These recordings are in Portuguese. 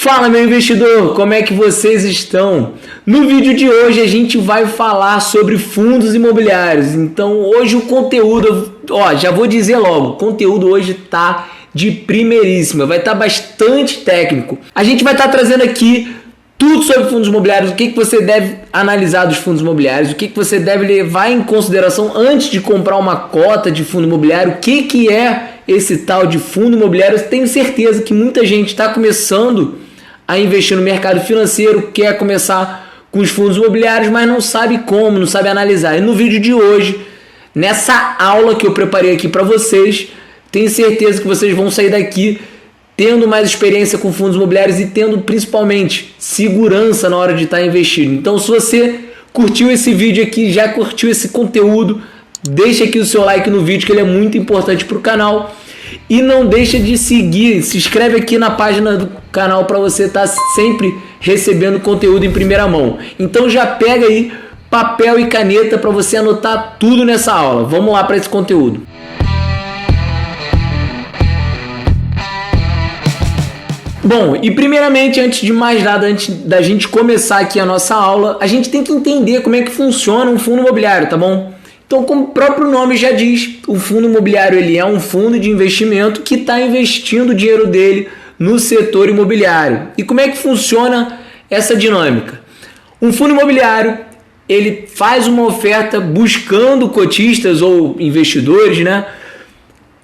Fala, meu investidor, como é que vocês estão? No vídeo de hoje a gente vai falar sobre fundos imobiliários. Então hoje o conteúdo, já vou dizer logo, o conteúdo hoje tá de primeiríssima, vai estar bastante técnico. A gente vai estar trazendo aqui tudo sobre fundos imobiliários, o que você deve analisar dos fundos imobiliários, o que você deve levar em consideração antes de comprar uma cota de fundo imobiliário, o que é esse tal de fundo imobiliário. Eu tenho certeza que muita gente está começando a investir no mercado financeiro, quer começar com os fundos imobiliários, mas não sabe como, não sabe analisar. E no vídeo de hoje, nessa aula que eu preparei aqui para vocês, tenho certeza que vocês vão sair daqui tendo mais experiência com fundos imobiliários e tendo principalmente segurança na hora de estar investindo. Então, se você curtiu esse vídeo aqui, já curtiu esse conteúdo, deixa aqui o seu like no vídeo, que ele é muito importante para o canal. E não deixa de seguir, se inscreve aqui na página do canal para você estar sempre recebendo conteúdo em primeira mão. Então já pega aí papel e caneta para você anotar tudo nessa aula. Vamos lá para esse conteúdo. Bom, e primeiramente, antes de mais nada, antes da gente começar aqui a nossa aula, a gente tem que entender como é que funciona um fundo imobiliário, tá bom? Então, como o próprio nome já diz, o fundo imobiliário ele é um fundo de investimento que está investindo o dinheiro dele no setor imobiliário. E como é que funciona essa dinâmica? Um fundo imobiliário ele faz uma oferta buscando cotistas ou investidores, né?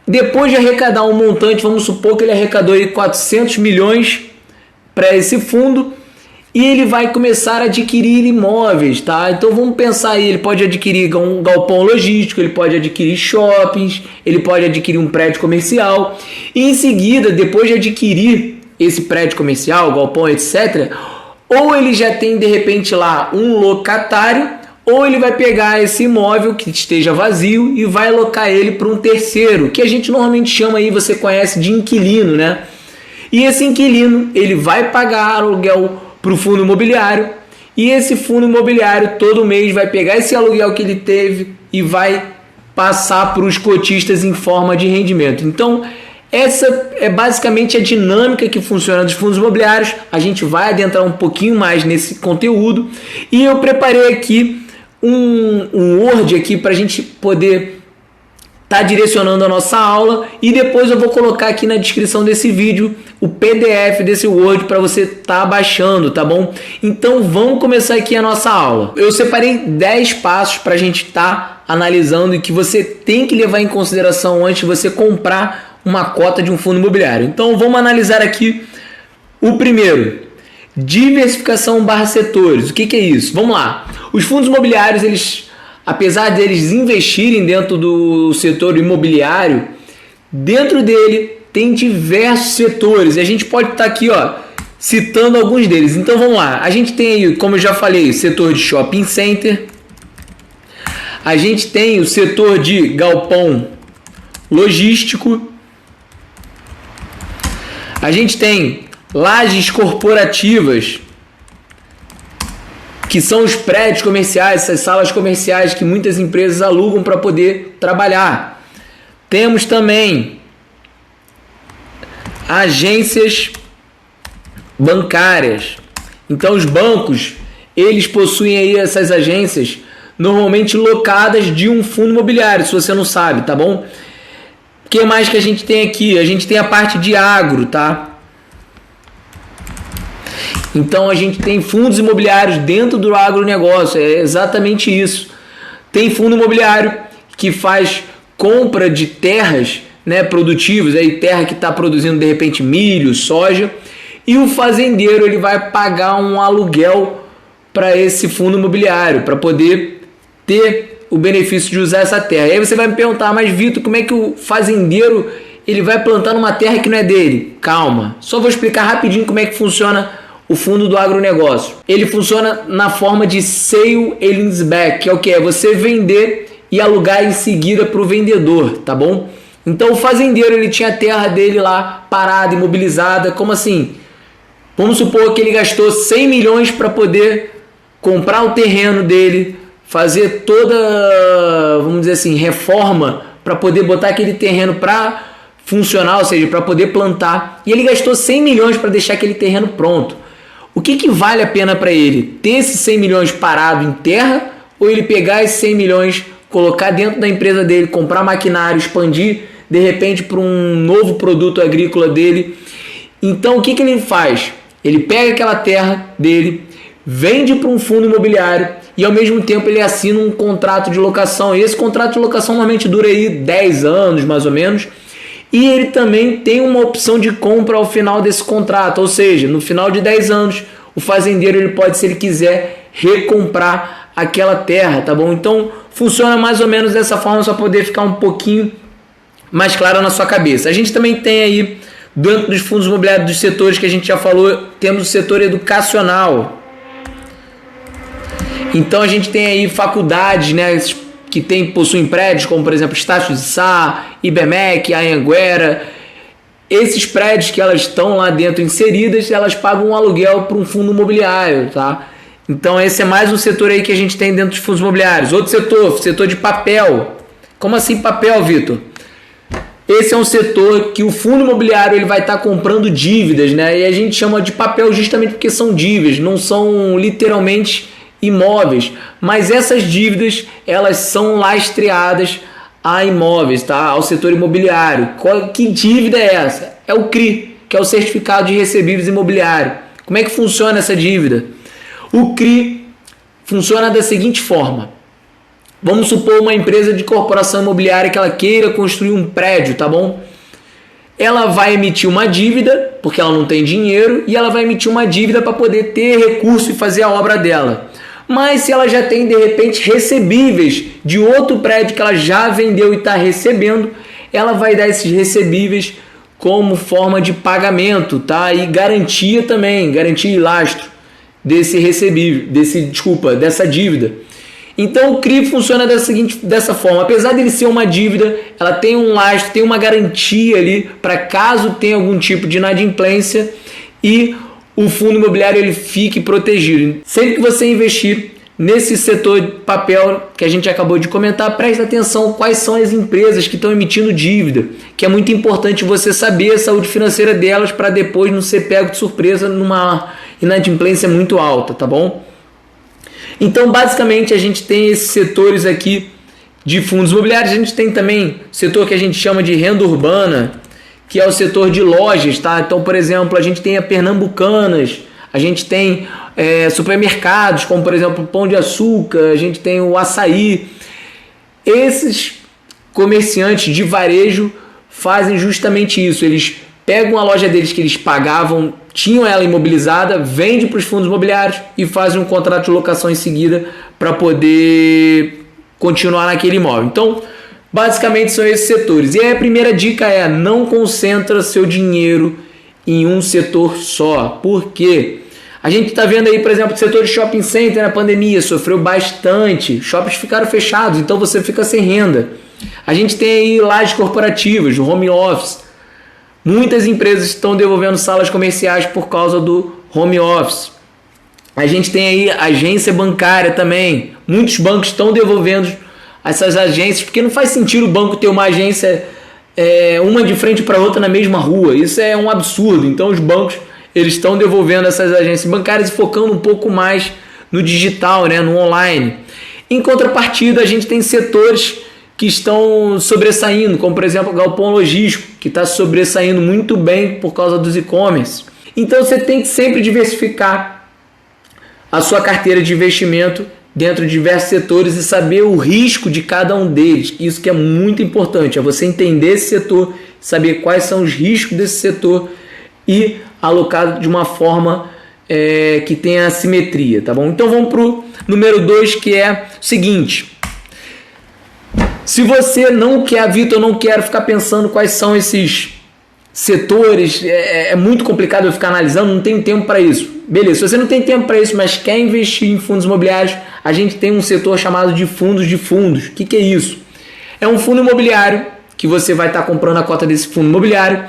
Depois de arrecadar um montante, vamos supor que ele arrecadou aí 400 milhões para esse fundo, e ele vai começar a adquirir imóveis, tá? Então vamos pensar aí, ele pode adquirir um galpão logístico, ele pode adquirir shoppings, ele pode adquirir um prédio comercial, e em seguida, depois de adquirir esse prédio comercial, galpão, etc., ou ele já tem de repente lá um locatário, ou ele vai pegar esse imóvel que esteja vazio e vai alocar ele para um terceiro, que a gente normalmente chama aí, você conhece, de inquilino, né? E esse inquilino, ele vai pagar aluguel para o fundo imobiliário, e esse fundo imobiliário todo mês vai pegar esse aluguel que ele teve e vai passar para os cotistas em forma de rendimento. Então essa é basicamente a dinâmica que funciona dos fundos imobiliários. A gente vai adentrar um pouquinho mais nesse conteúdo, e eu preparei aqui um Word aqui para a gente poder tá direcionando a nossa aula, e depois eu vou colocar aqui na descrição desse vídeo o PDF desse Word para você tá baixando, tá bom? Então vamos começar aqui a nossa aula. Eu separei 10 passos para a gente tá analisando e que você tem que levar em consideração antes de você comprar uma cota de um fundo imobiliário. Então vamos analisar aqui o primeiro: diversificação / setores. O que é isso? Vamos lá. Os fundos imobiliários, eles, apesar deles investirem dentro do setor imobiliário, dentro dele tem diversos setores, e a gente pode estar aqui citando alguns deles. Então vamos lá, a gente tem aí, como eu já falei, o setor de shopping center, a gente tem o setor de galpão logístico, a gente tem lajes corporativas, que são os prédios comerciais, essas salas comerciais que muitas empresas alugam para poder trabalhar. Temos também agências bancárias. Então os bancos, eles possuem aí essas agências normalmente locadas de um fundo imobiliário, se você não sabe, tá bom? O que mais que a gente tem aqui? A gente tem a parte de agro, tá? Então a gente tem fundos imobiliários dentro do agronegócio, é exatamente isso. Tem fundo imobiliário que faz compra de terras, né, produtivas, aí terra que está produzindo de repente milho, soja, e o fazendeiro ele vai pagar um aluguel para esse fundo imobiliário, para poder ter o benefício de usar essa terra. E aí você vai me perguntar, mas Vitor, como é que o fazendeiro ele vai plantar numa terra que não é dele? Calma, só vou explicar rapidinho como é que funciona o fundo do agronegócio. Ele funciona na forma de sale and leaseback, que é o que? É você vender e alugar em seguida para o vendedor, tá bom? Então o fazendeiro ele tinha a terra dele lá parada, imobilizada, como assim? Vamos supor que ele gastou 100 milhões para poder comprar o terreno dele, fazer toda, vamos dizer assim, reforma para poder botar aquele terreno para funcional, ou seja, para poder plantar, e ele gastou 100 milhões para deixar aquele terreno pronto. O que vale a pena para ele? Ter esses 100 milhões parado em terra ou ele pegar esses 100 milhões, colocar dentro da empresa dele, comprar maquinário, expandir de repente para um novo produto agrícola dele? Então o que ele faz? Ele pega aquela terra dele, vende para um fundo imobiliário e ao mesmo tempo ele assina um contrato de locação. E esse contrato de locação normalmente dura aí 10 anos mais ou menos. E ele também tem uma opção de compra ao final desse contrato, ou seja, no final de 10 anos, o fazendeiro ele pode, se ele quiser, recomprar aquela terra, tá bom? Então, funciona mais ou menos dessa forma, só poder ficar um pouquinho mais claro na sua cabeça. A gente também tem aí, dentro dos fundos imobiliários dos setores que a gente já falou, temos o setor educacional. Então, a gente tem aí faculdades, né, que possuem prédios, como por exemplo Estácio de Sá, IBMEC, Anhanguera. Esses prédios que elas estão lá dentro inseridas, elas pagam um aluguel para um fundo imobiliário, tá? Então esse é mais um setor aí que a gente tem dentro dos fundos imobiliários. Outro setor de papel. Como assim papel, Vitor? Esse é um setor que o fundo imobiliário ele vai estar comprando dívidas, né? E a gente chama de papel justamente porque são dívidas, não são literalmente imóveis, mas essas dívidas elas são lastreadas a imóveis, tá? Ao setor imobiliário. Que dívida é essa? É o CRI, que é o Certificado de Recebíveis Imobiliário. Como é que funciona essa dívida? O CRI funciona da seguinte forma: vamos supor uma empresa de corporação imobiliária que ela queira construir um prédio, tá bom? Ela vai emitir uma dívida, porque ela não tem dinheiro, e ela vai emitir uma dívida para poder ter recurso e fazer a obra dela. Mas se ela já tem, de repente, recebíveis de outro prédio que ela já vendeu e está recebendo, ela vai dar esses recebíveis como forma de pagamento, tá? E garantia também, garantia e lastro desse recebível, dessa dívida. Então o CRI funciona dessa forma. Apesar dele ser uma dívida, ela tem um lastro, tem uma garantia ali para caso tenha algum tipo de inadimplência e o fundo imobiliário ele fique protegido. Sempre que você investir nesse setor de papel que a gente acabou de comentar, preste atenção quais são as empresas que estão emitindo dívida, que é muito importante você saber a saúde financeira delas para depois não ser pego de surpresa numa inadimplência muito alta, tá bom? Então, basicamente, a gente tem esses setores aqui de fundos imobiliários. A gente tem também o setor que a gente chama de renda urbana, que é o setor de lojas, tá? Então, por exemplo, a gente tem a Pernambucanas, a gente tem supermercados, como por exemplo o Pão de Açúcar, a gente tem o Açaí. Esses comerciantes de varejo fazem justamente isso. Eles pegam a loja deles que eles pagavam, tinham ela imobilizada, vende para os fundos imobiliários e fazem um contrato de locação em seguida para poder continuar naquele imóvel. Então, basicamente são esses setores. E aí a primeira dica é: não concentra seu dinheiro em um setor só. Por quê? A gente está vendo aí, por exemplo, o setor de shopping center na pandemia sofreu bastante. Shoppings ficaram fechados, então você fica sem renda. A gente tem aí lajes corporativas, home office. Muitas empresas estão devolvendo salas comerciais por causa do home office. A gente tem aí agência bancária também. Muitos bancos estão devolvendo essas agências, porque não faz sentido o banco ter uma agência uma de frente para outra na mesma rua. Isso é um absurdo. Então os bancos eles estão devolvendo essas agências bancárias e focando um pouco mais no digital, né, no online. Em contrapartida, a gente tem setores que estão sobressaindo, como por exemplo o galpão logístico, que está sobressaindo muito bem por causa dos e-commerce. Então você tem que sempre diversificar a sua carteira de investimento dentro de diversos setores e saber o risco de cada um deles. Isso que é muito importante, é você entender esse setor, saber quais são os riscos desse setor e alocar de uma forma que tenha assimetria, tá bom? Então vamos para o número 2, que é o seguinte: se você não quer, Vitor, eu não quero ficar pensando quais são esses setores, é muito complicado eu ficar analisando, não tenho tempo para isso. Beleza, se você não tem tempo para isso, mas quer investir em fundos imobiliários, a gente tem um setor chamado de fundos de fundos. O que é isso? É um fundo imobiliário que você vai estar comprando a cota desse fundo imobiliário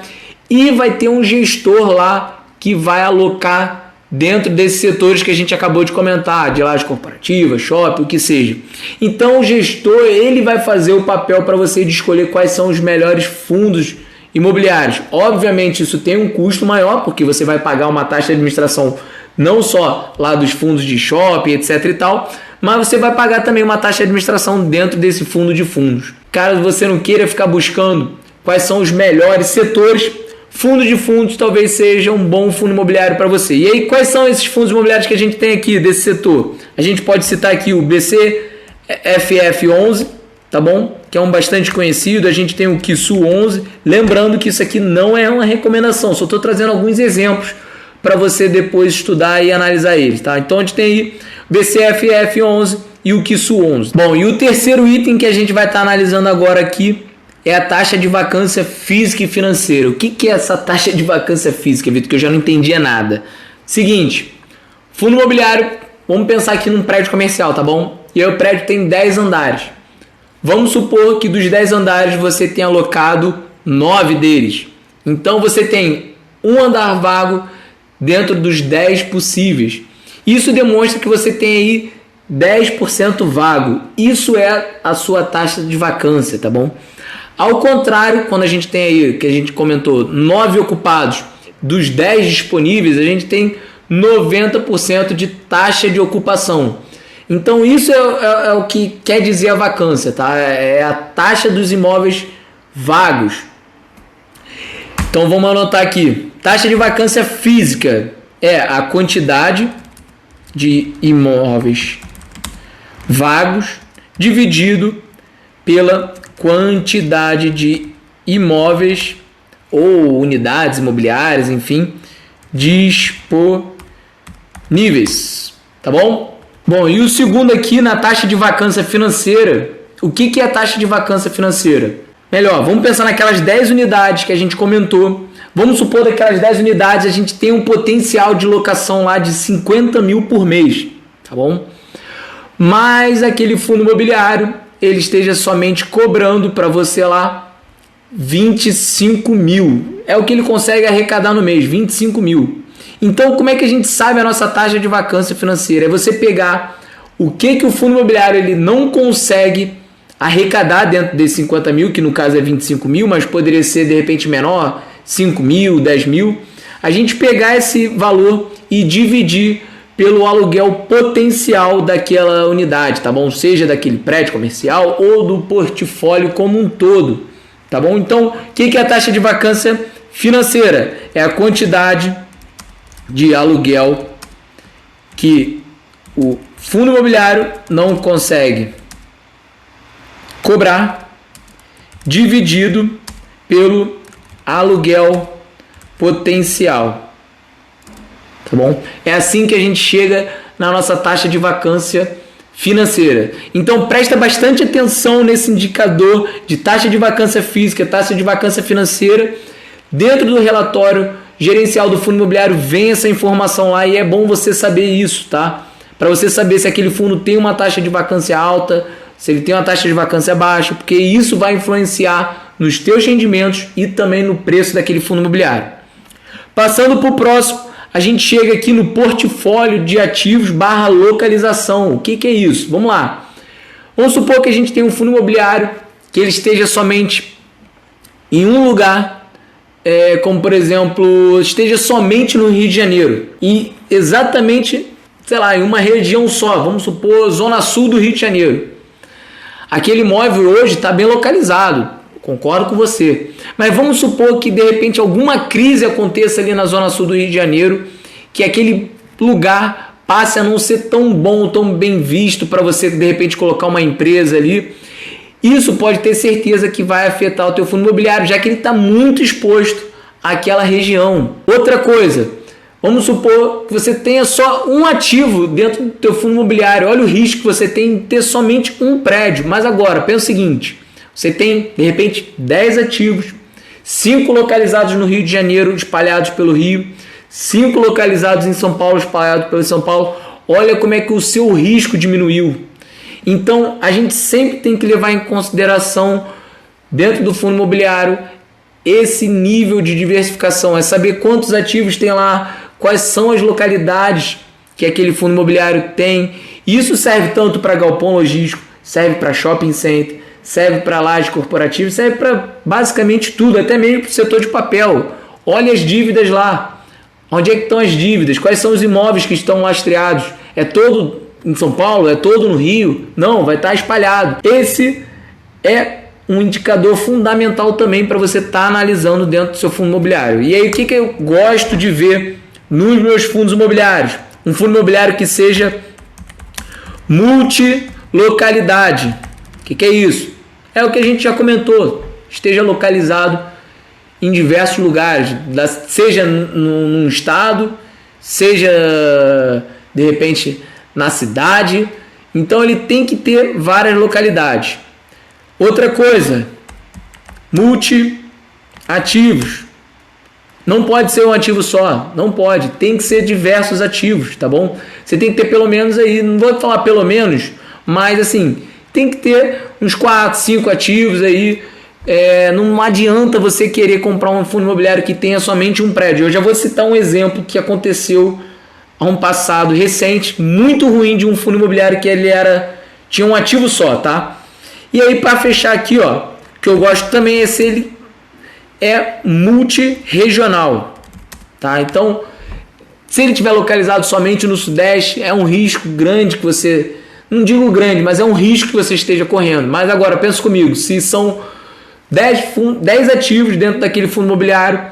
e vai ter um gestor lá que vai alocar dentro desses setores que a gente acabou de comentar, de laje corporativa, shopping, o que seja. Então o gestor ele vai fazer o papel para você de escolher quais são os melhores fundos imobiliários. Obviamente isso tem um custo maior, porque você vai pagar uma taxa de administração não só lá dos fundos de shopping, etc e tal, mas você vai pagar também uma taxa de administração dentro desse fundo de fundos. Caso você não queira ficar buscando quais são os melhores setores, fundo de fundos talvez seja um bom fundo imobiliário para você. E aí, quais são esses fundos imobiliários que a gente tem aqui desse setor? A gente pode citar aqui o BCFF11, tá bom? Que é um bastante conhecido. A gente tem o KISU11. Lembrando que isso aqui não é uma recomendação, só estou trazendo alguns exemplos para você depois estudar e analisar eles, tá? Então a gente tem aí o BCFF11 e o KISU11. Bom, e o terceiro item que a gente vai estar analisando agora aqui é a taxa de vacância física e financeira. O que é essa taxa de vacância física, Vitor? Que eu já não entendia nada. Seguinte, fundo imobiliário, vamos pensar aqui num prédio comercial, tá bom? E aí o prédio tem 10 andares. Vamos supor que dos 10 andares você tenha alocado 9 deles. Então você tem um andar vago dentro dos 10 possíveis. Isso demonstra que você tem aí 10% vago. Isso é a sua taxa de vacância, tá bom? Ao contrário, quando a gente tem aí, que a gente comentou, 9 ocupados dos 10 disponíveis, a gente tem 90% de taxa de ocupação. Então isso é o que quer dizer a vacância, tá? É a taxa dos imóveis vagos. Então vamos anotar aqui. Taxa de vacância física é a quantidade de imóveis vagos dividido pela quantidade de imóveis ou unidades imobiliárias, enfim, disponíveis, tá bom? Bom, e o segundo aqui na taxa de vacância financeira. O que é a taxa de vacância financeira? Melhor, vamos pensar naquelas 10 unidades que a gente comentou. Vamos supor que daquelas 10 unidades a gente tem um potencial de locação lá de 50 mil por mês, tá bom? Mas aquele fundo imobiliário, ele esteja somente cobrando para você lá 25 mil. É o que ele consegue arrecadar no mês, 25 mil. Então, como é que a gente sabe a nossa taxa de vacância financeira? É você pegar o que o fundo imobiliário ele não consegue arrecadar dentro desses 50 mil, que no caso é 25 mil, mas poderia ser de repente menor, 5 mil, 10 mil. A gente pegar esse valor e dividir pelo aluguel potencial daquela unidade, tá bom? Seja daquele prédio comercial ou do portfólio como um todo, tá bom? Então, o que é a taxa de vacância financeira? É a quantidade de aluguel que o fundo imobiliário não consegue cobrar dividido pelo aluguel potencial, tá bom? É assim que a gente chega na nossa taxa de vacância financeira. Então presta bastante atenção nesse indicador de taxa de vacância física, taxa de vacância financeira. Dentro do relatório gerencial do fundo imobiliário vem essa informação lá e é bom você saber isso, tá? Para você saber se aquele fundo tem uma taxa de vacância alta, se ele tem uma taxa de vacância baixa, porque isso vai influenciar nos teus rendimentos e também no preço daquele fundo imobiliário. Passando para o próximo, a gente chega aqui no portfólio de ativos / localização. O que é isso? Vamos lá. Vamos supor que a gente tem um fundo imobiliário que ele esteja somente em um lugar, como por exemplo, esteja somente no Rio de Janeiro e exatamente, sei lá, em uma região só, vamos supor, zona sul do Rio de Janeiro. Aquele imóvel hoje está bem localizado, concordo com você, mas vamos supor que de repente alguma crise aconteça ali na zona sul do Rio de Janeiro, que aquele lugar passe a não ser tão bom, tão bem visto para você de repente colocar uma empresa ali. Isso pode ter certeza que vai afetar o teu fundo imobiliário, já que ele está muito exposto àquela região. Outra coisa, vamos supor que você tenha só um ativo dentro do teu fundo imobiliário. Olha o risco que você tem de ter somente um prédio. Mas agora, pensa o seguinte, você tem de repente 10 ativos, 5 localizados no Rio de Janeiro, espalhados pelo Rio, 5 localizados em São Paulo, espalhados pelo São Paulo. Olha como é que o seu risco diminuiu. Então, a gente sempre tem que levar em consideração, dentro do fundo imobiliário, esse nível de diversificação. É saber quantos ativos tem lá, quais são as localidades que aquele fundo imobiliário tem. Isso serve tanto para galpão logístico, serve para shopping center, serve para laje corporativa, serve para basicamente tudo, até mesmo para o setor de papel. Olha as dívidas lá. Onde é que estão as dívidas? Quais são os imóveis que estão lastreados? É todo em São Paulo? É todo no Rio? Não, vai estar espalhado. Esse é um indicador fundamental também para você estar analisando dentro do seu fundo imobiliário. E aí, o que eu gosto de ver nos meus fundos imobiliários? Um fundo imobiliário que seja multilocalidade. O que é isso? É o que a gente já comentou. Esteja localizado em diversos lugares, seja num estado, seja de repente na cidade. Então ele tem que ter várias localidades. Outra coisa, multi-ativos. Não pode ser um ativo só, não pode, tem que ser diversos ativos, tá bom? Você tem que ter pelo menos aí, não vou falar pelo menos, mas assim, tem que ter uns 4, 5 ativos aí. Não adianta você querer comprar um fundo imobiliário que tenha somente um prédio. Eu já vou citar um exemplo que aconteceu há um passado recente, muito ruim, de um fundo imobiliário que ele tinha um ativo só, tá? E aí, para fechar aqui, ó, que eu gosto também se ele é multirregional, tá? Então, se ele estiver localizado somente no Sudeste, é um risco grande que você, não digo grande, mas é um risco que você esteja correndo. Mas agora, pensa comigo, se são 10 ativos dentro daquele fundo imobiliário,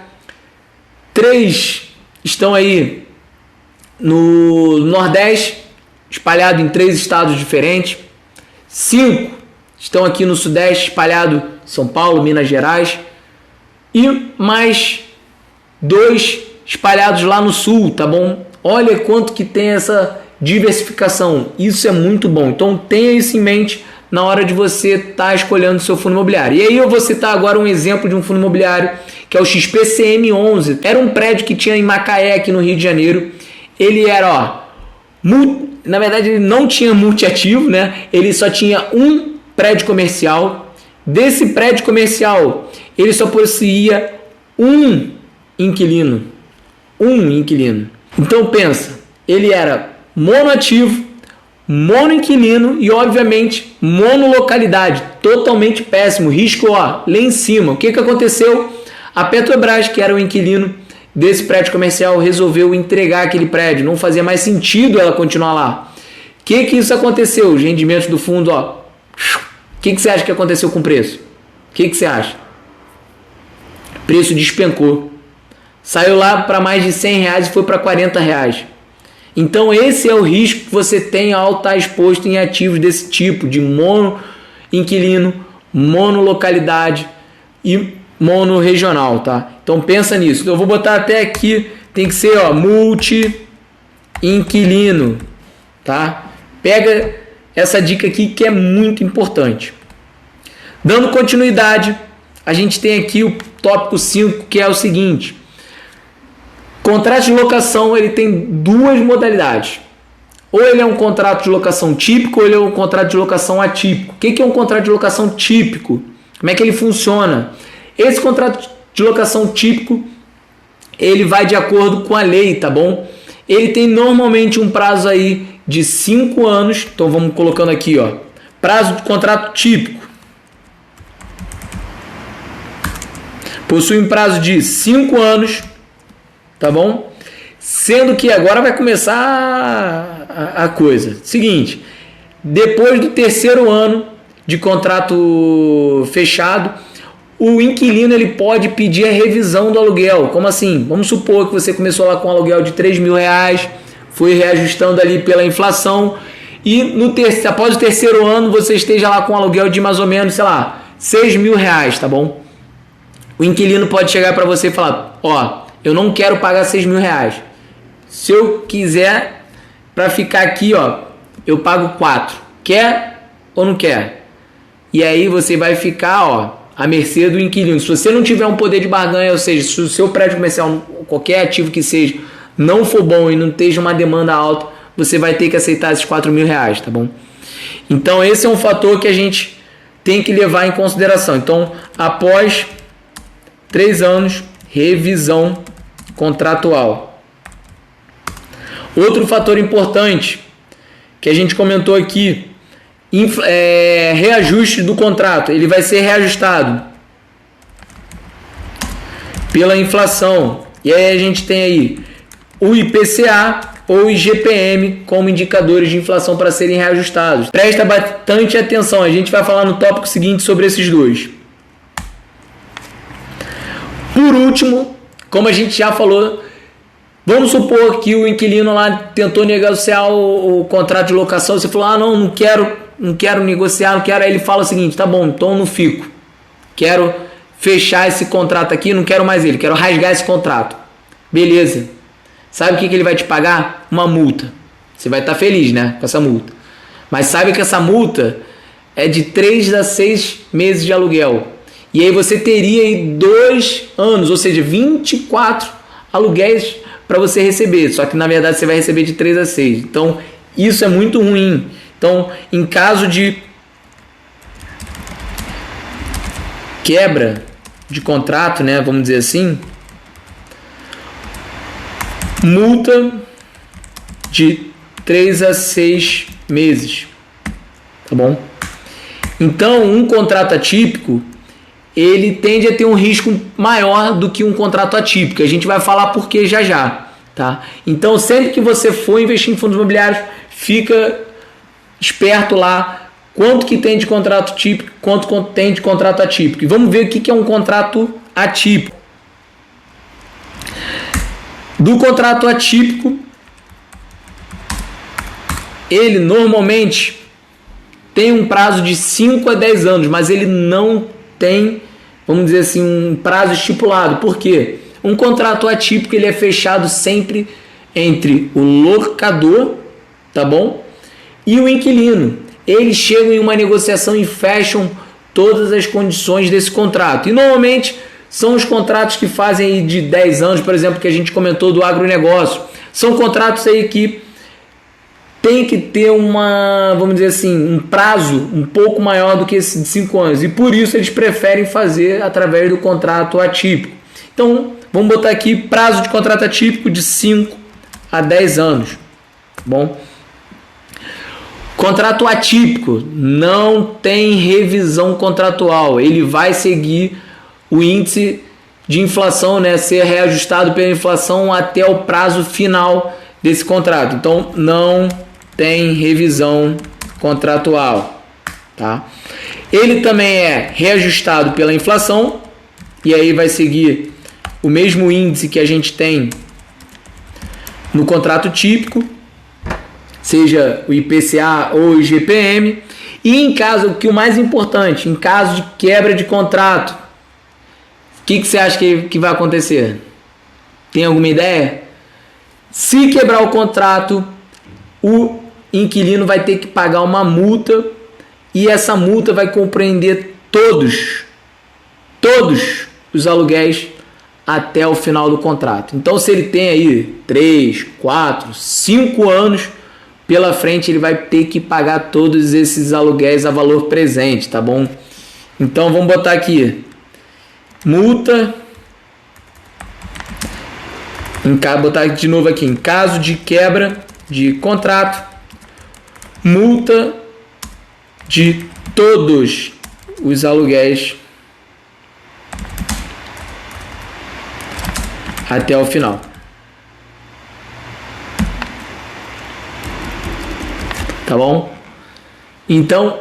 3 estão aí no Nordeste, espalhado em 3 estados diferentes, 5 estão aqui no Sudeste, espalhado em São Paulo, Minas Gerais, e mais 2 espalhados lá no Sul, tá bom? Olha quanto que tem essa diversificação, isso é muito bom. Então tenha isso em mente na hora de você estar escolhendo o seu fundo imobiliário. E aí eu vou citar agora um exemplo de um fundo imobiliário, que é o XPCM11. Era um prédio que tinha em Macaé, aqui no Rio de Janeiro. Ele era, na verdade ele não tinha multiativo, né? Ele só tinha um prédio comercial. Desse prédio comercial, ele só possuía um inquilino. Então pensa, ele era monoativo, monoinquilino e obviamente monolocalidade, totalmente péssimo, risco lá em cima. O que aconteceu? A Petrobras, que era o inquilino desse prédio comercial, resolveu entregar aquele prédio, não fazia mais sentido ela continuar lá. O que isso aconteceu? Os rendimentos do fundo, ó. O que você acha que aconteceu com o preço? O que você acha? O preço despencou. Saiu lá para mais de R$100 e foi para R$40. Então esse é o risco que você tem ao estar exposto em ativos desse tipo, de mono-inquilino, monolocalidade e mono-regional, tá? Então pensa nisso. Eu vou botar até aqui, tem que ser, ó, multi-inquilino, tá? Pega essa dica aqui que é muito importante. Dando continuidade, a gente tem aqui o tópico 5, que é o seguinte: contrato de locação, ele tem 2 modalidades. Ou ele é um contrato de locação típico, ou ele é um contrato de locação atípico. O que é um contrato de locação típico? Como é que ele funciona? Esse contrato de locação típico, ele vai de acordo com a lei, tá bom? Ele tem normalmente um prazo aí de 5 anos. Então vamos colocando aqui, ó, prazo de contrato típico. Possui um prazo de 5 anos, tá bom? Sendo que agora vai começar a coisa. Seguinte, depois do 3º ano de contrato fechado, o inquilino ele pode pedir a revisão do aluguel. Como assim? Vamos supor que você começou lá com um aluguel de R$3.000, foi reajustando ali pela inflação, e após o 3º ano você esteja lá com um aluguel de mais ou menos, sei lá, R$6.000, tá bom? O inquilino pode chegar para você e falar: ó, eu não quero pagar R$6.000. Se eu quiser, para ficar aqui, ó, eu pago 4. Quer ou não quer? E aí você vai ficar, ó, à mercê do inquilino. Se você não tiver um poder de barganha, ou seja, se o seu prédio comercial, qualquer ativo que seja, não for bom e não esteja uma demanda alta, você vai ter que aceitar esses R$4.000, tá bom? Então esse é um fator que a gente tem que levar em consideração. Então, após 3 anos, revisão contratual. Outro fator importante que a gente comentou aqui reajuste do contrato, ele vai ser reajustado pela inflação. E aí a gente tem aí o IPCA ou o IGPM como indicadores de inflação para serem reajustados. Presta bastante atenção, a gente vai falar no tópico seguinte sobre esses dois. Por último, como a gente já falou, vamos supor que o inquilino lá tentou negociar o contrato de locação, você falou, não quero negociar, não quero. Aí ele fala o seguinte, tá bom, então não fico, quero fechar esse contrato aqui, não quero mais ele, quero rasgar esse contrato. Beleza. Sabe o que ele vai te pagar? Uma multa. Você vai estar feliz, né, com essa multa. Mas sabe que essa multa é de 3 a 6 meses de aluguel. E aí você teria aí 2 anos, ou seja, 24 aluguéis para você receber. Só que na verdade você vai receber de 3 a 6. Então isso é muito ruim. Então, em caso de quebra de contrato, né, vamos dizer assim, multa de 3 a 6 meses, tá bom? Então, um contrato atípico, ele tende a ter um risco maior do que um contrato atípico. A gente vai falar por que já, tá? Então, sempre que você for investir em fundos imobiliários, fica esperto lá quanto que tem de contrato típico, quanto tem de contrato atípico. E vamos ver o que é um contrato atípico. Do contrato atípico, ele normalmente tem um prazo de 5 a 10 anos, mas ele não tem, vamos dizer assim, um prazo estipulado. Por quê? Um contrato atípico ele é fechado sempre entre o locador, tá bom? E o inquilino. Eles chegam em uma negociação e fecham todas as condições desse contrato. E normalmente são os contratos que fazem aí de 10 anos, por exemplo, que a gente comentou do agronegócio. São contratos aí que tem que ter vamos dizer assim, um prazo um pouco maior do que esse de 5 anos. E por isso eles preferem fazer através do contrato atípico. Então, vamos botar aqui prazo de contrato atípico de 5 a 10 anos. Bom, contrato atípico não tem revisão contratual. Ele vai seguir o índice de inflação, né, ser reajustado pela inflação até o prazo final desse contrato. Então, não tem revisão contratual, tá? Ele também é reajustado pela inflação e aí vai seguir o mesmo índice que a gente tem no contrato típico, seja o IPCA ou o IGPM. E em caso, que o mais importante, em caso de quebra de contrato, o que você acha que vai acontecer? Tem alguma ideia? Se quebrar o contrato, o inquilino vai ter que pagar uma multa e essa multa vai compreender todos os aluguéis até o final do contrato. Então, se ele tem aí 3, 4, 5 anos pela frente, ele vai ter que pagar todos esses aluguéis a valor presente, tá bom? Então, vamos botar aqui multa, botar de novo aqui, em caso de quebra de contrato, multa de todos os aluguéis até o final. Tá bom? Então,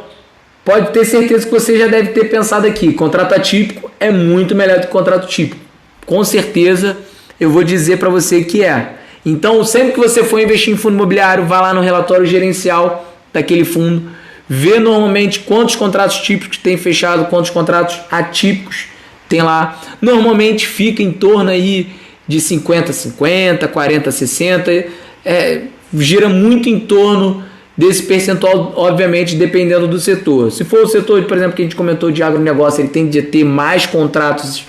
pode ter certeza que você já deve ter pensado aqui, contrato atípico é muito melhor do que contrato típico. Com certeza, eu vou dizer para você que é. Então, sempre que você for investir em fundo imobiliário, vá lá no relatório gerencial daquele fundo, vê normalmente quantos contratos típicos tem fechado, quantos contratos atípicos tem lá. Normalmente fica em torno aí de 50-50, 40-60, gira muito em torno desse percentual, obviamente, dependendo do setor. Se for o setor, por exemplo, que a gente comentou de agronegócio, ele tende a ter mais contratos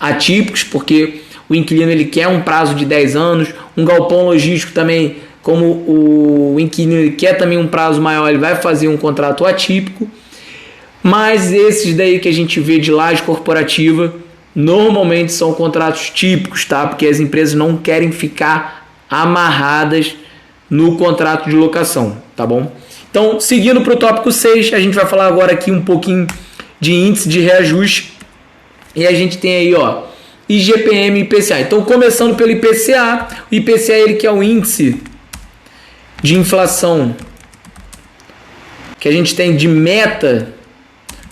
atípicos, porque o inquilino ele quer um prazo de 10 anos, um galpão logístico também, como o inquilino ele quer também um prazo maior, ele vai fazer um contrato atípico. Mas esses daí que a gente vê de laje corporativa, normalmente são contratos típicos, tá? Porque as empresas não querem ficar amarradas no contrato de locação, tá bom? Então, seguindo para o tópico 6, a gente vai falar agora aqui um pouquinho de índice de reajuste. E a gente tem aí, ó, IGPM e IPCA. Então, começando pelo IPCA, o IPCA ele que é o índice de inflação que a gente tem de meta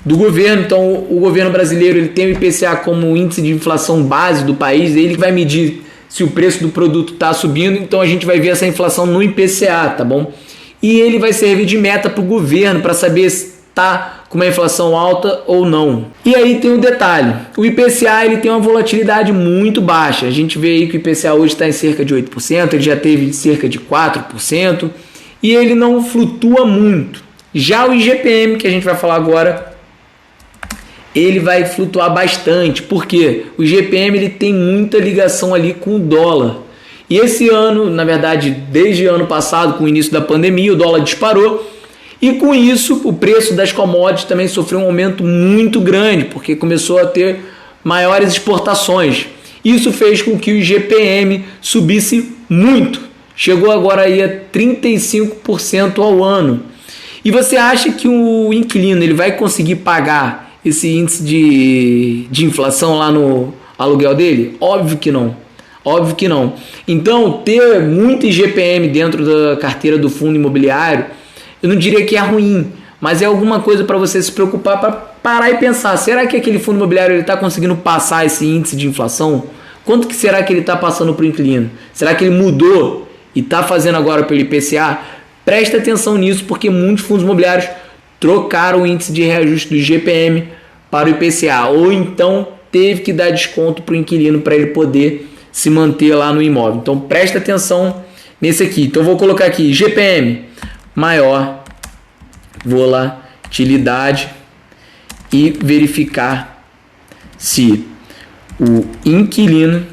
do governo. Então, o governo brasileiro ele tem o IPCA como índice de inflação base do país, ele vai medir se o preço do produto está subindo, então a gente vai ver essa inflação no IPCA, tá bom? E ele vai servir de meta para o governo para saber se está com uma inflação alta ou não. E aí tem um detalhe, o IPCA ele tem uma volatilidade muito baixa, a gente vê aí que o IPCA hoje está em cerca de 8%, ele já teve cerca de 4%, e ele não flutua muito. Já o IGPM, que a gente vai falar agora, ele vai flutuar bastante, porque o IGPM ele tem muita ligação ali com o dólar. E esse ano, na verdade, desde o ano passado, com o início da pandemia, o dólar disparou. E com isso, o preço das commodities também sofreu um aumento muito grande, porque começou a ter maiores exportações. Isso fez com que o IGPM subisse muito. Chegou agora aí a 35% ao ano. E você acha que o inquilino ele vai conseguir pagar esse índice de inflação lá no aluguel dele? Óbvio que não. Óbvio que não. Então, ter muito IGPM dentro da carteira do fundo imobiliário, eu não diria que é ruim, mas é alguma coisa para você se preocupar, para parar e pensar, será que aquele fundo imobiliário está conseguindo passar esse índice de inflação? Quanto que será que ele está passando para o inquilino? Será que ele mudou e está fazendo agora pelo IPCA? Presta atenção nisso, porque muitos fundos imobiliários trocaram o índice de reajuste do IGPM para o IPCA, ou então teve que dar desconto para o inquilino para ele poder se manter lá no imóvel. Então presta atenção nesse aqui. Então eu vou colocar aqui IGPM, maior volatilidade, e verificar se o inquilino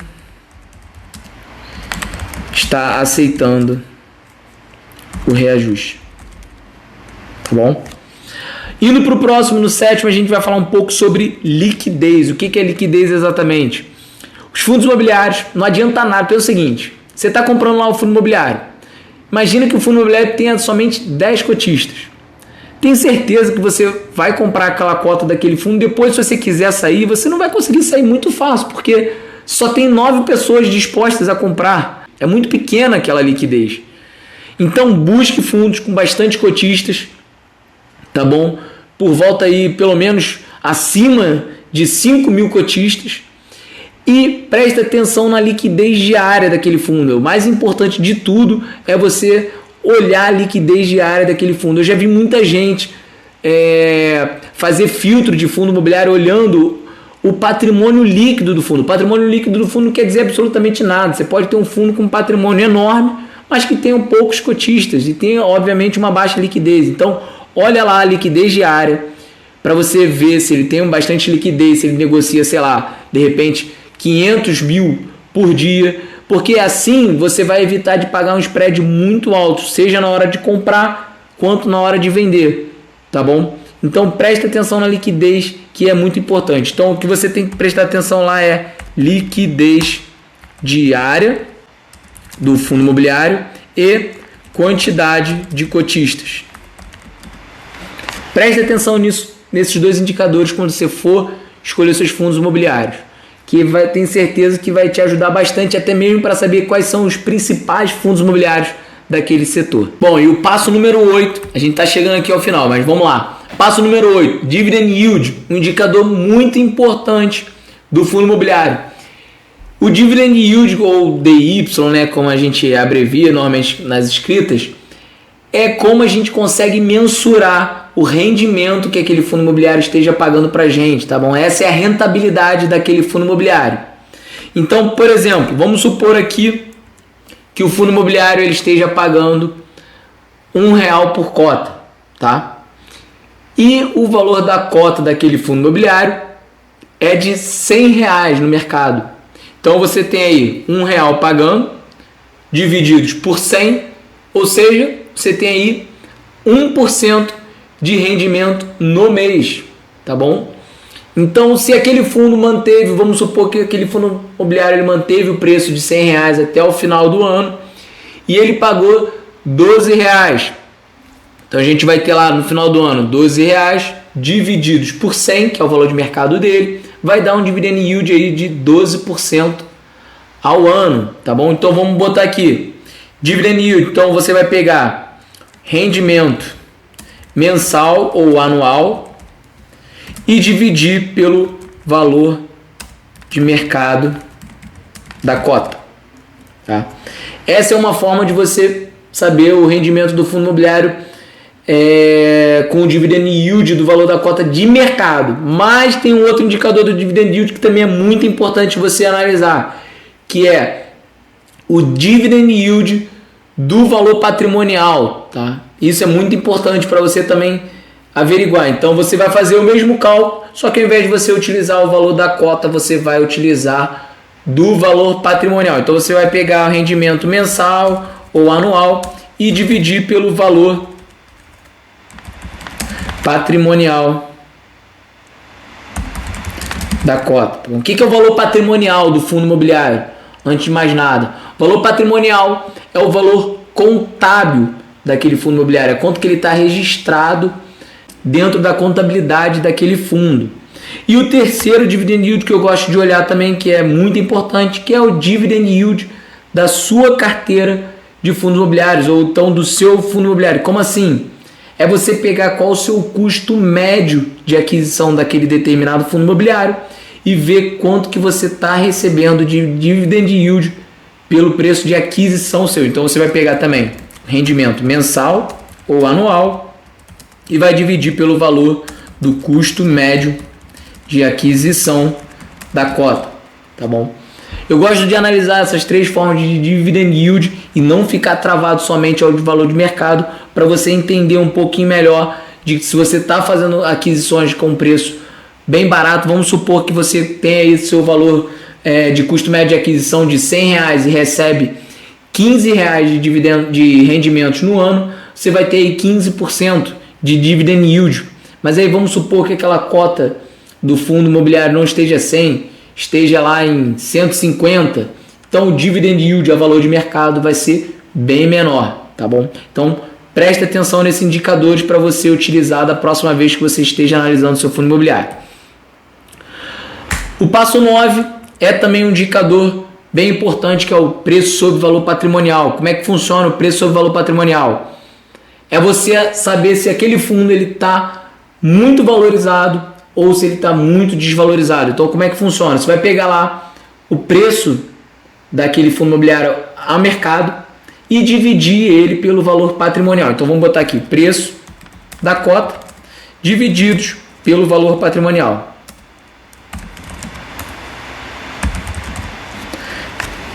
está aceitando o reajuste. Tá bom? Indo para o próximo, no sétimo, a gente vai falar um pouco sobre liquidez. O que é liquidez exatamente? Os fundos imobiliários, não adianta nada, porque é o seguinte, você está comprando lá o fundo imobiliário. Imagina que o fundo imobiliário tenha somente 10 cotistas. Tem certeza que você vai comprar aquela cota daquele fundo, depois se você quiser sair, você não vai conseguir sair muito fácil, porque só tem 9 pessoas dispostas a comprar. É muito pequena aquela liquidez. Então busque fundos com bastante cotistas, tá bom? Por volta aí, pelo menos acima de 5 mil cotistas. E preste atenção na liquidez diária daquele fundo. O mais importante de tudo é você olhar a liquidez diária daquele fundo. Eu já vi muita gente fazer filtro de fundo imobiliário olhando o patrimônio líquido do fundo. O patrimônio líquido do fundo não quer dizer absolutamente nada. Você pode ter um fundo com um patrimônio enorme, mas que tenham poucos cotistas e tenha, obviamente, uma baixa liquidez. Então, olha lá a liquidez diária para você ver se ele tem bastante liquidez, se ele negocia, sei lá, de repente 500 mil por dia, porque assim você vai evitar de pagar um spread muito alto, seja na hora de comprar quanto na hora de vender, tá bom? Então presta atenção na liquidez, que é muito importante. Então o que você tem que prestar atenção lá é liquidez diária do fundo imobiliário e quantidade de cotistas. Preste atenção nesses dois indicadores quando você for escolher seus fundos imobiliários, que tem certeza que vai te ajudar bastante, até mesmo para saber quais são os principais fundos imobiliários daquele setor. Bom, e o passo número 8, a gente está chegando aqui ao final, mas vamos lá. Passo número 8, Dividend Yield, um indicador muito importante do fundo imobiliário. O Dividend Yield, ou DY, né, como a gente abrevia normalmente nas escritas, é como a gente consegue mensurar o rendimento que aquele fundo imobiliário esteja pagando para a gente, tá bom? Essa é a rentabilidade daquele fundo imobiliário. Então, por exemplo, vamos supor aqui que o fundo imobiliário ele esteja pagando R$1 por cota, tá? E o valor da cota daquele fundo imobiliário é de R$100 no mercado. Então você tem aí R$1 pagando, divididos por 100, ou seja, você tem aí 1% de rendimento no mês, tá bom? Então, se aquele fundo manteve, vamos supor que aquele fundo imobiliário ele manteve o preço de R$100 até o final do ano e ele pagou R$12. Então a gente vai ter lá no final do ano R$12 divididos por 100, que é o valor de mercado dele, vai dar um dividend yield aí de 12% ao ano, tá bom? Então vamos botar aqui, dividend yield, então você vai pegar rendimento mensal ou anual e dividir pelo valor de mercado da cota, tá? Essa é uma forma de você saber o rendimento do fundo imobiliário com o dividend yield do valor da cota de mercado. Mas tem um outro indicador do dividend yield que também é muito importante você analisar, que é o dividend yield do valor patrimonial, tá? Isso é muito importante para você também averiguar. Então você vai fazer o mesmo cálculo, só que ao invés de você utilizar o valor da cota, você vai utilizar do valor patrimonial. Então você vai pegar o rendimento mensal ou anual e dividir pelo valor patrimonial da cota. O que é o valor patrimonial do fundo imobiliário? Antes de mais nada, o valor patrimonial é o valor contábil daquele fundo imobiliário, é quanto que ele está registrado dentro da contabilidade daquele fundo. E o terceiro dividend yield que eu gosto de olhar também, que é muito importante, que é o dividend yield da sua carteira de fundos imobiliários, ou então do seu fundo imobiliário. Como assim? É você pegar qual o seu custo médio de aquisição daquele determinado fundo imobiliário e ver quanto que você está recebendo de dividend yield pelo preço de aquisição seu. Então você vai pegar também rendimento mensal ou anual e vai dividir pelo valor do custo médio de aquisição da cota, tá bom? Eu gosto de analisar essas três formas de dividend yield e não ficar travado somente ao valor de mercado, para você entender um pouquinho melhor de que se você está fazendo aquisições com preço bem barato, vamos supor que você tem aí seu valor de custo médio de aquisição de R$100 e recebe R$15 de dividendo, de rendimentos no ano, você vai ter aí 15% de dividend yield. Mas aí vamos supor que aquela cota do fundo imobiliário não esteja 100, esteja lá em 150, então o dividend yield a valor de mercado vai ser bem menor, tá bom? Então preste atenção nesses indicadores para você utilizar da próxima vez que você esteja analisando seu fundo imobiliário. O passo 9 é também um indicador bem importante, que é o preço sobre valor patrimonial. Como é que funciona o preço sobre valor patrimonial? É você saber se aquele fundo está muito valorizado ou se ele está muito desvalorizado. Então como é que funciona? Você vai pegar lá o preço daquele fundo imobiliário a mercado e dividir ele pelo valor patrimonial. Então vamos botar aqui preço da cota divididos pelo valor patrimonial.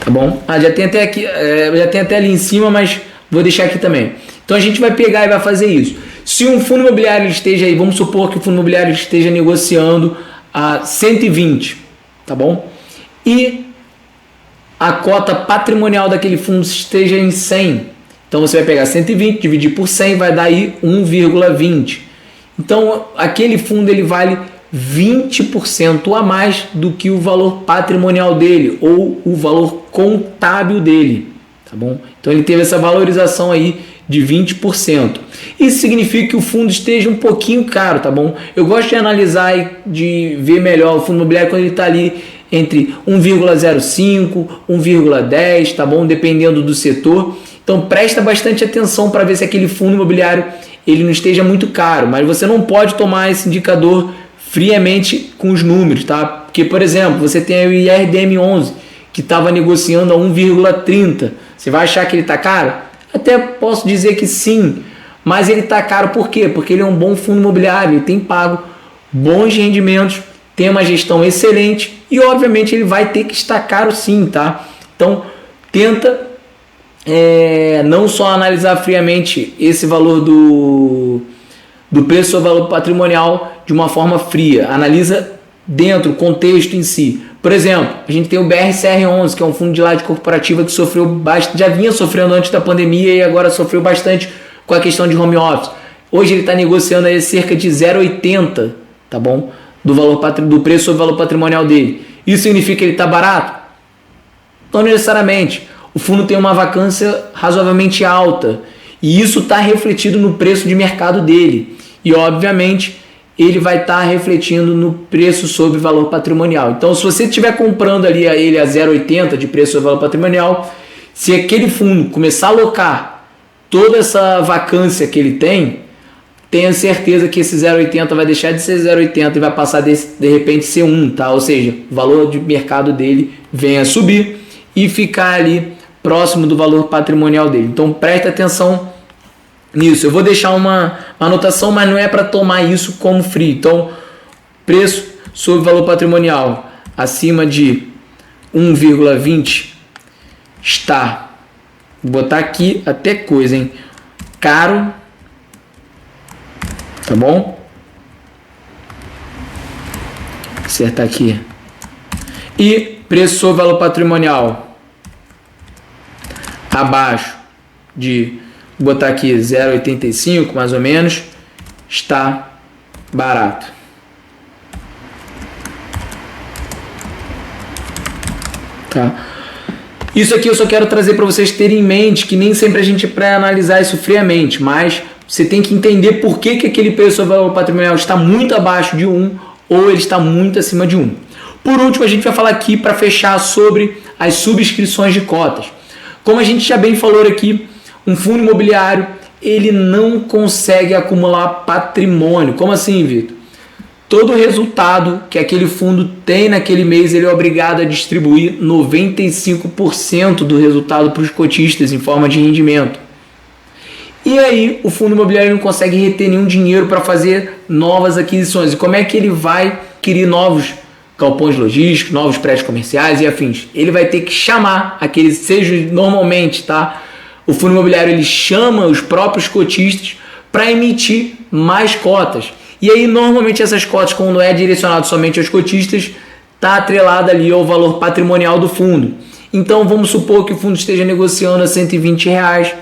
Tá bom? Já tem até aqui, já tem até ali em cima, mas vou deixar aqui também. Então a gente vai pegar e vai fazer isso. Se um fundo imobiliário esteja aí, vamos supor que o fundo imobiliário esteja negociando a 120, tá bom? E a cota patrimonial daquele fundo esteja em 100. Então você vai pegar 120, dividir por 100, vai dar aí 1,20. Então aquele fundo ele vale 20% a mais do que o valor patrimonial dele ou o valor contábil dele, tá bom? Então ele teve essa valorização aí de 20%. Isso significa que o fundo esteja um pouquinho caro, tá bom? Eu gosto de analisar e de ver melhor o fundo imobiliário quando ele está ali entre 1,05, 1,10, tá bom? Dependendo do setor. Então presta bastante atenção para ver se aquele fundo imobiliário ele não esteja muito caro, mas você não pode tomar esse indicador friamente com os números, tá? Porque, por exemplo, você tem o IRDM11 que estava negociando a 1,30. Você vai achar que ele está caro? Até posso dizer que sim, mas ele está caro por quê? Porque ele é um bom fundo imobiliário, ele tem pago bons rendimentos, tem uma gestão excelente e obviamente ele vai ter que estar caro sim, tá? Então tenta não só analisar friamente esse valor do preço sobre valor patrimonial de uma forma fria, analisa dentro o contexto em si. Por exemplo, a gente tem o BRCR11, que é um fundo de laje corporativa que sofreu bastante, já vinha sofrendo antes da pandemia e agora sofreu bastante com a questão de home office. Hoje ele está negociando aí cerca de 0,80, tá bom? Do preço sobre valor patrimonial dele. Isso significa que ele está barato? Não necessariamente. O fundo tem uma vacância razoavelmente alta E isso está refletido no preço de mercado dele. E, obviamente, ele vai estar refletindo no preço sobre valor patrimonial. Então, se você estiver comprando ali ele a 0,80 de preço sobre valor patrimonial, se aquele fundo começar a alocar toda essa vacância que ele tem, tenha certeza que esse 0,80 vai deixar de ser 0,80 e vai passar de repente ser 1, tá? Ou seja, o valor de mercado dele vem a subir e ficar ali próximo do valor patrimonial dele. Então preste atenção nisso. Eu vou deixar uma anotação, mas não é para tomar isso como free. Então, preço sobre valor patrimonial acima de 1,20 está, vou botar aqui até coisa, hein? Caro, tá bom? Acertar aqui. E preço sobre valor patrimonial abaixo de, vou botar aqui 0,85 mais ou menos, está barato. Tá? Isso aqui eu só quero trazer para vocês terem em mente que nem sempre a gente vai analisar isso friamente, mas você tem que entender por que aquele preço sobre valor patrimonial está muito abaixo de 1 ou ele está muito acima de 1. Por último, a gente vai falar aqui para fechar sobre as subscrições de cotas. Como a gente já bem falou aqui, um fundo imobiliário ele não consegue acumular patrimônio. Como assim, Vitor? Todo o resultado que aquele fundo tem naquele mês, ele é obrigado a distribuir 95% do resultado para os cotistas em forma de rendimento. E aí o fundo imobiliário não consegue reter nenhum dinheiro para fazer novas aquisições. E como é que ele vai adquirir novos galpões logísticos, novos prédios comerciais e afins? Ele vai ter que chamar aqueles, seja normalmente, tá? O fundo imobiliário ele chama os próprios cotistas para emitir mais cotas. E aí normalmente essas cotas, quando é direcionado somente aos cotistas, está atrelada ali ao valor patrimonial do fundo. Então vamos supor que o fundo esteja negociando a R$120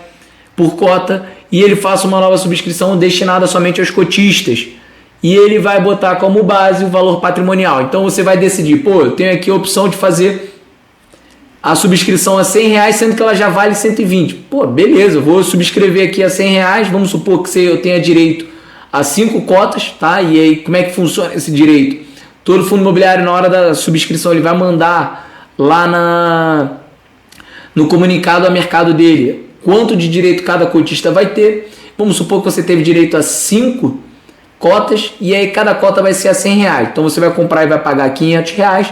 por cota e ele faça uma nova subscrição destinada somente aos cotistas. E ele vai botar como base o valor patrimonial. Então você vai decidir, pô, eu tenho aqui a opção de fazer a subscrição a R$100, sendo que ela já vale 120. Pô, beleza, eu vou subscrever aqui a R$100, vamos supor que eu tenha direito a 5 cotas, tá? E aí, como é que funciona esse direito? Todo fundo imobiliário, na hora da subscrição, ele vai mandar lá no comunicado a mercado dele quanto de direito cada cotista vai ter. Vamos supor que você teve direito a 5 cotas e aí cada cota vai ser a R$100. Então você vai comprar e vai pagar R$500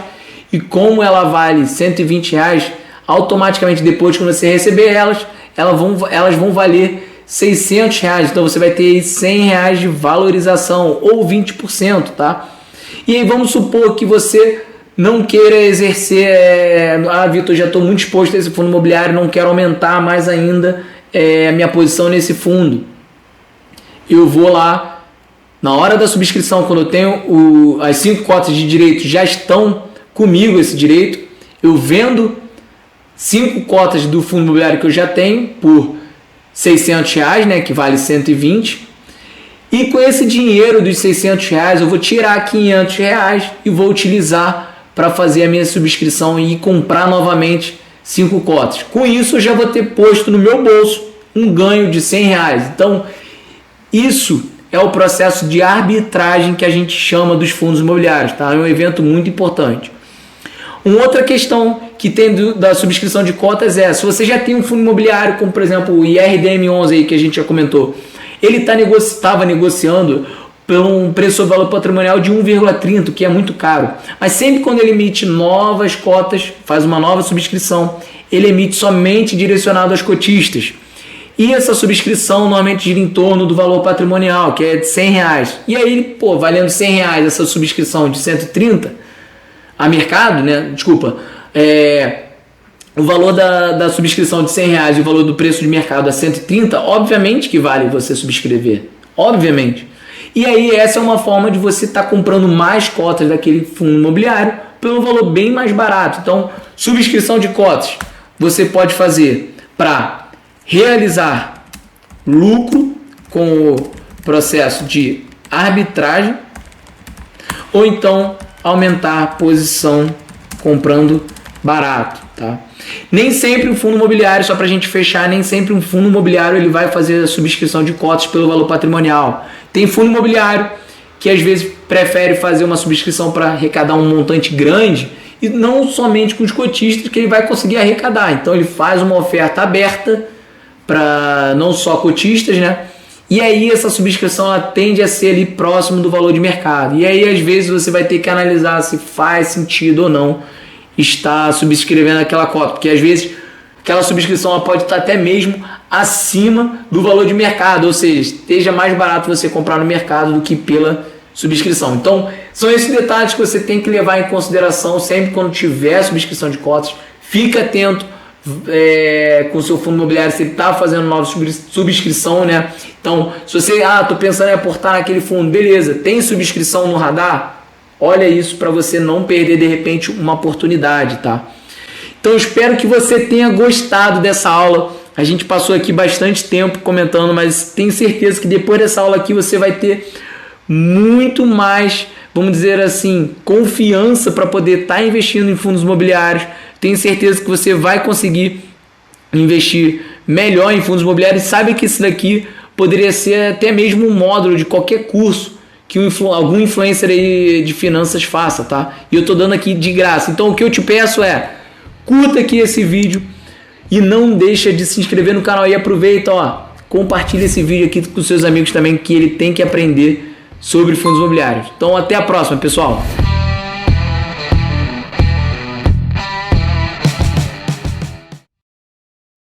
e como ela vale R$120, automaticamente depois quando você receber elas vão valer R$600. Então você vai ter R$100 de valorização ou 20%, tá? E aí vamos supor que você não queira exercer, Vitor, já estou muito exposto a esse fundo imobiliário, não quero aumentar mais ainda a minha posição nesse fundo. Eu vou lá, na hora da subscrição, quando eu tenho as 5 cotas de direito já estão comigo esse direito, eu vendo 5 cotas do fundo imobiliário que eu já tenho por R$600, né, que vale 120, e com esse dinheiro dos R$600 eu vou tirar R$500 e vou utilizar para fazer a minha subscrição e comprar novamente 5 cotas. Com isso eu já vou ter posto no meu bolso um ganho de R$100. Então isso é o processo de arbitragem que a gente chama dos fundos imobiliários, tá? É um evento muito importante. Uma outra questão que tem da subscrição de cotas é, se você já tem um fundo imobiliário, como por exemplo o IRDM11 aí que a gente já comentou, ele estava negociando por um preço sobre valor patrimonial de 1,30, que é muito caro. Mas sempre quando ele emite novas cotas, faz uma nova subscrição, ele emite somente direcionado aos cotistas. E essa subscrição normalmente gira em torno do valor patrimonial, que é de R$100. E aí, valendo R$100 essa subscrição de 130, a mercado, né? Desculpa, o valor da subscrição de R$100 e o valor do preço de mercado a 130, obviamente que vale você subscrever. Obviamente. E aí essa é uma forma de você estar comprando mais cotas daquele fundo imobiliário pelo valor bem mais barato. Então, subscrição de cotas você pode fazer para realizar lucro com o processo de arbitragem ou então aumentar a posição comprando barato. tá? Nem sempre o fundo imobiliário, só para a gente fechar, nem sempre um fundo imobiliário ele vai fazer a subscrição de cotas pelo valor patrimonial. Tem fundo imobiliário que às vezes prefere fazer uma subscrição para arrecadar um montante grande e não somente com os cotistas que ele vai conseguir arrecadar. Então ele faz uma oferta aberta para não só cotistas, né? E aí essa subscrição ela tende a ser ali próximo do valor de mercado. E aí às vezes você vai ter que analisar se faz sentido ou não estar subscrevendo aquela cota, porque às vezes aquela subscrição ela pode estar até mesmo acima do valor de mercado, ou seja, esteja mais barato você comprar no mercado do que pela subscrição. Então, são esses detalhes que você tem que levar em consideração sempre quando tiver subscrição de cotas. Fica atento com o seu fundo imobiliário se ele está fazendo nova subscrição, né? Então, se você, tô pensando em aportar naquele fundo, beleza, tem subscrição no radar? Olha isso para você não perder de repente uma oportunidade, tá? Então, espero que você tenha gostado dessa aula. A gente passou aqui bastante tempo comentando, mas tenho certeza que depois dessa aula aqui você vai ter muito mais, vamos dizer assim, confiança para poder estar investindo em fundos imobiliários. Tenho certeza que você vai conseguir investir melhor em fundos imobiliários. Sabe que isso daqui poderia ser até mesmo um módulo de qualquer curso que algum influencer aí de finanças faça, tá? E eu tô dando aqui de graça. Então o que eu te peço é, curta aqui esse vídeo e não deixa de se inscrever no canal. E aproveita, compartilha esse vídeo aqui com seus amigos também, que ele tem que aprender sobre fundos imobiliários. Então até a próxima, pessoal!